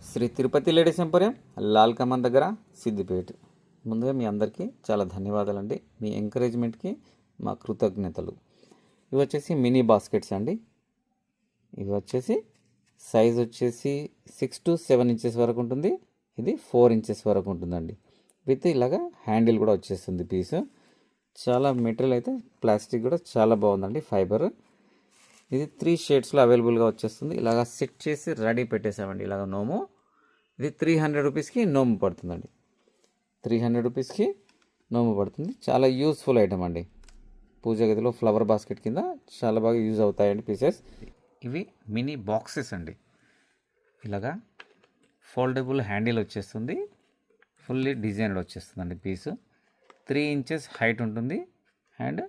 Shri Tirupati ladies emporium Lal కమాన్ దగ్గర సిద్దిపేట. ముందుగా మీ అందరికీ చాలా ధన్యవాదాలండి. మీ ఎంకరేజ్మెంట్కి మా కృతజ్ఞతలు. ఇవి వచ్చేసి మినీ బాస్కెట్స్ అండి. ఇవి వచ్చేసి సైజ్ వచ్చేసి 6 to 7 ఇంచెస్ వరకు ఉంటుంది. ఇది 4 ఇంచెస్ వరకు ఉంటుందండి. విత్ ఇలాగా హ్యాండిల్ కూడా వచ్చేస్తుంది పీస్. చాలా మెటీరియల్ అయితే ప్లాస్టిక్ కూడా చాలా బాగుందండి, ఫైబర్. ఇది 3 షేడ్స్లో అవైలబుల్గా వచ్చేస్తుంది. ఇలాగా సెట్ చేసి రెడీ పెట్టేసామండి. ఇలాగ నోము. ఇది 300 రూపీస్కి నోము పడుతుందండి. 300 రూపీస్కి నోము పడుతుంది. చాలా యూస్ఫుల్ ఐటమ్ అండి. పూజ గదిలో ఫ్లవర్ బాస్కెట్ కింద చాలా బాగా యూజ్ అవుతాయండి పీసెస్. ఇవి మినీ బాక్సెస్ అండి. ఇలాగా ఫోల్డబుల్ హ్యాండిల్ వచ్చేస్తుంది. ఫుల్లీ డిజైన్డ్ వచ్చేస్తుందండి పీసు. 3 ఇంచెస్ హైట్ ఉంటుంది అండ్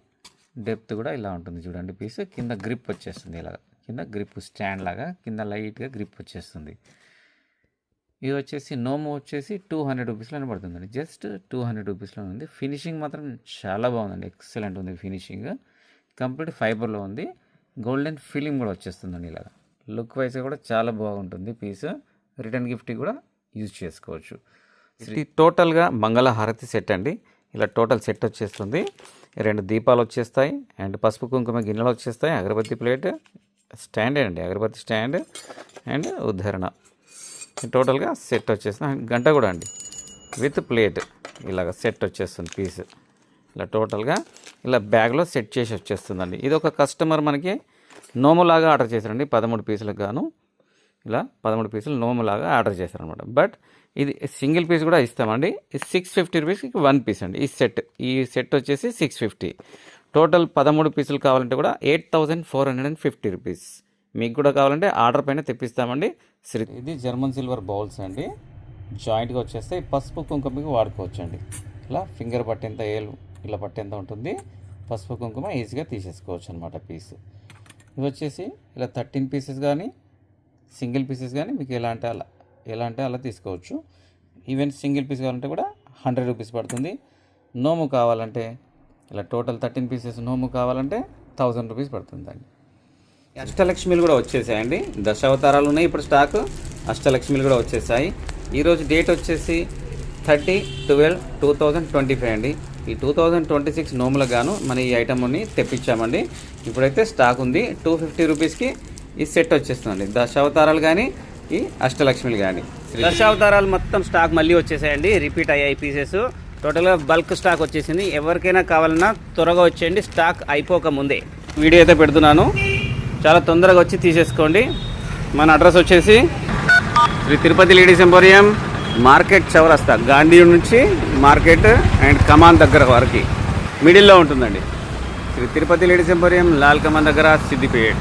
డెప్త్ కూడా ఇలా ఉంటుంది చూడండి పీస్. కింద గ్రిప్ వచ్చేస్తుంది. ఇలాగా కింద గ్రిప్ స్టాండ్ లాగా కింద లైట్గా గ్రిప్ వచ్చేస్తుంది. ఇది వచ్చేసి నోము వచ్చేసి 200 రూపీస్లోనే పడుతుందండి. జస్ట్ 200 రూపీస్లో ఉంది. ఫినిషింగ్ మాత్రం చాలా బాగుందండి, ఎక్సలెంట్ ఉంది ఫినిషింగ్. కంప్లీట్ ఫైబర్లో ఉంది. గోల్డెన్ ఫిలిం కూడా వచ్చేస్తుందండి. ఇలాగా లుక్ వైజ్గా కూడా చాలా బాగుంటుంది పీస్. రిటర్న్ గిఫ్ట్ కూడా యూజ్ చేసుకోవచ్చు. ఇది టోటల్గా మంగళహారతి సెట్ అండి. ఇలా టోటల్ సెట్ వచ్చేస్తుంది. 2 దీపాలు వచ్చేస్తాయి అండ్ పసుపు కుంకుమ గిన్నెలు వచ్చేస్తాయి. అగరబత్తి ప్లేట్ స్టాండ్ అండి, అగరబత్తి స్టాండ్ అండ్ ఉద్ధరణ. టోటల్గా సెట్ వచ్చేస్తుంది. గంట కూడా అండి విత్ ప్లేట్ ఇలాగ సెట్ వచ్చేస్తుంది పీస్. ఇలా టోటల్గా ఇలా బ్యాగ్లో సెట్ చేసి వచ్చేస్తుందండి. ఇది ఒక కస్టమర్ మనకి నోములాగా ఆర్డర్ చేశారండి. 13 పీసులకు గాను ఇలా 13 పీసులు నోములాగా ఆర్డర్ చేశారనమాట. బట్ ఇది సింగిల్ పీస్ కూడా ఇస్తామండి. ఇది 650 రూపీస్కి 1 పీస్ అండి. ఈ సెట్ వచ్చేసి 650. టోటల్ 13 పీసులు కావాలంటే కూడా 8450 రూపీస్. మీకు కూడా కావాలంటే ఆర్డర్ పైన తెప్పిస్తామండి. ఇది జర్మన్ సిల్వర్ బౌల్స్ అండి. జాయింట్గా వచ్చేస్తే పసుపు కుంకుమకి వాడుకోవచ్చు అండి. ఇలా ఫింగర్ పట్టేంత, ఏలు ఇలా పట్టేంత ఉంటుంది. పసుపు కుంకుమ ఈజీగా తీసేసుకోవచ్చు అనమాట పీస్. ఇవి వచ్చేసి ఇలా 13 పీసెస్ కానీ సింగిల్ పీసెస్ కానీ మీకు ఎలా అంటే అలా తీసుకోవచ్చు. ఈవెన్ సింగిల్ పీస్ కావాలంటే కూడా 100 రూపీస్ పడుతుంది. నోము కావాలంటే ఇలా టోటల్ 13 పీసెస్ నోము కావాలంటే 1000 రూపీస్ పడుతుందండి. అష్టలక్ష్మిలు కూడా వచ్చేసాయండి. దశావతారాలు ఉన్నాయి ఇప్పుడు స్టాక్. అష్టలక్ష్మిలు కూడా వచ్చేసాయి. ఈరోజు డేట్ వచ్చేసి 30/12/2025 అండి. ఈ 2026 నోములకు గాను మన ఈ ఐటమ్ని తెప్పించామండి. ఇప్పుడైతే స్టాక్ ఉంది. 250 రూపీస్కి ఈ సెట్ వచ్చేస్తుందండి. దశావతారాలు కానీ ఈ అష్టలక్ష్మిలు కానీ. దశావతారాలు మొత్తం స్టాక్ మళ్ళీ వచ్చేసాయండి. రిపీట్ అయ్యాయి పీసెస్. టోటల్గా బల్క్ స్టాక్ వచ్చేసింది. ఎవరికైనా కావాలన్నా త్వరగా వచ్చేయండి, స్టాక్ అయిపోక ముందే. వీడియో అయితే పెడుతున్నాను, చాలా తొందరగా వచ్చి తీసేసుకోండి. మన అడ్రస్ వచ్చేసి Sri Tirupati ladies emporium, market చౌరస్తా, గాంధీ నుంచి మార్కెట్ అండ్ కమాన్ దగ్గర వరకు మిడిల్లో ఉంటుందండి. శ్రీ తిరుపతి లేడీస్ ఎంపోరియం, లాల్ కమాన్ దగ్గర, సిద్దిపేట.